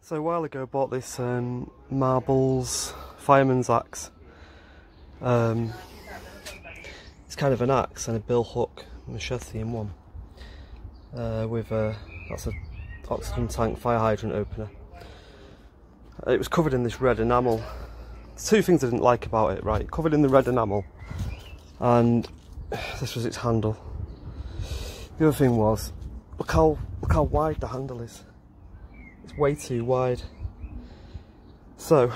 So a while ago I bought this Marbel's fireman's axe. It's kind of an axe and a bill hook machete in one, with that's an oxygen tank fire hydrant opener. It was covered in this red enamel. There's two things I didn't like about it, right? Covered in the red enamel, and this was its handle. The other thing was, look how wide the handle is. It's way too wide. So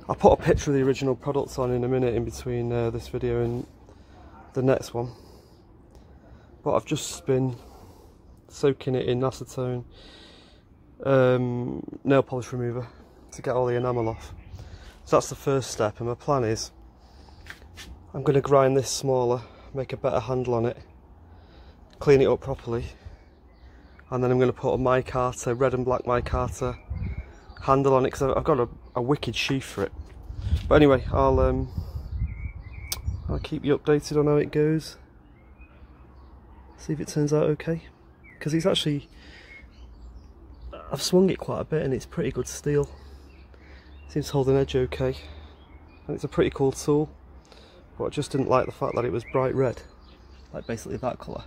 I'll put a picture of the original products on in a minute in between this video and the next one. But I've just been soaking it in acetone nail polish remover to get all the enamel off. So that's the first step, and my plan is I'm going to grind this smaller, make a better handle on it, clean it up properly, and then I'm going to put a micarta, red and black micarta handle on it, because I've got a wicked sheath for it. But anyway, I'll keep you updated on how it goes, see if it turns out okay, because it's actually, I've swung it quite a bit and it's pretty good steel. Seems to hold an edge okay, and it's a pretty cool tool. But I just didn't like the fact that it was bright red, like basically that colour.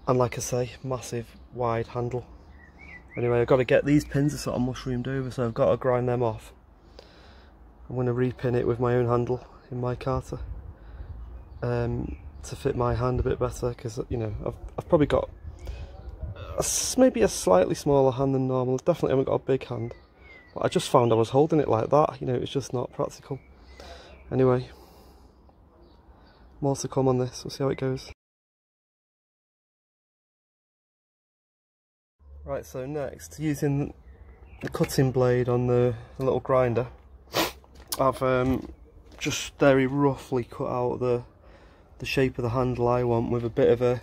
And like I say, massive wide handle. Anyway, I've got to get these pins are sort of mushroomed over, so I've got to grind them off. I'm going to repin it with my own handle in micarta to fit my hand a bit better, because you know I've probably got maybe a slightly smaller hand than normal. I definitely haven't got a big hand, but I just found I was holding it like that. You know, it's just not practical. Anyway, more to come on this. We'll see how it goes. Right, so next, using the cutting blade on the little grinder, I've just very roughly cut out the shape of the handle I want, with a bit of a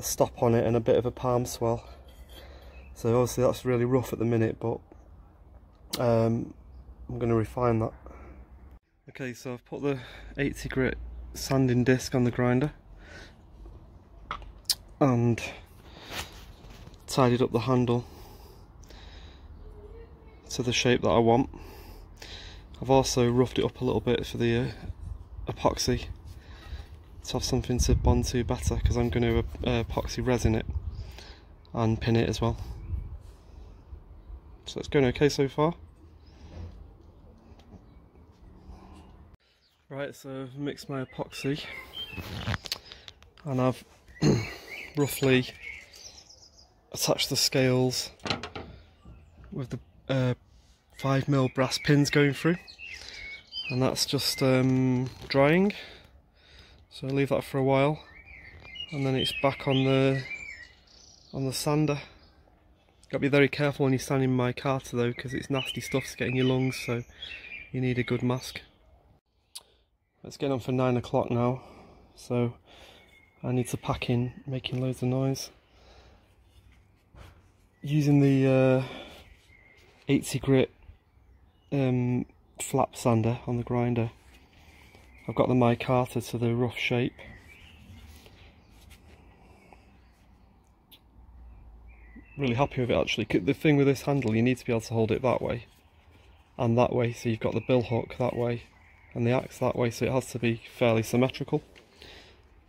stop on it and a bit of a palm swell. So obviously that's really rough at the minute, but I'm going to refine that. Okay, so I've put the 80 grit sanding disc on the grinder and tidied up the handle to the shape that I want. I've also roughed it up a little bit for the epoxy to have something to bond to better, because I'm going to epoxy resin it and pin it as well. So it's going okay so far. Right, so I've mixed my epoxy and I've roughly attached the scales with the 5mm brass pins going through, and that's just drying. So I leave that for a while, and then it's back on the sander. Got to be very careful when you're sanding micarta though, because it's nasty stuff to get in your lungs, so you need a good mask. It's getting on for 9 o'clock now, so I need to pack in, making loads of noise. Using the 80 grit flap sander on the grinder, I've got the micarta to the rough shape. Really happy with it actually. The thing with this handle, you need to be able to hold it that way and that way, so you've got the bill hook that way and the axe that way, so it has to be fairly symmetrical.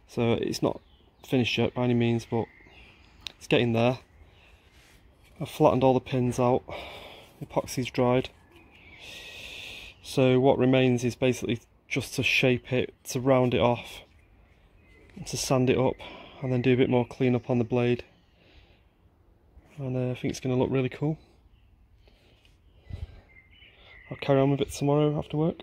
So it's not finished yet by any means, but it's getting there. I've flattened all the pins out, epoxy's dried, so what remains is basically just to shape it, to round it off, to sand it up, and then do a bit more clean up on the blade, and I think it's going to look really cool. I'll carry on with it tomorrow after work.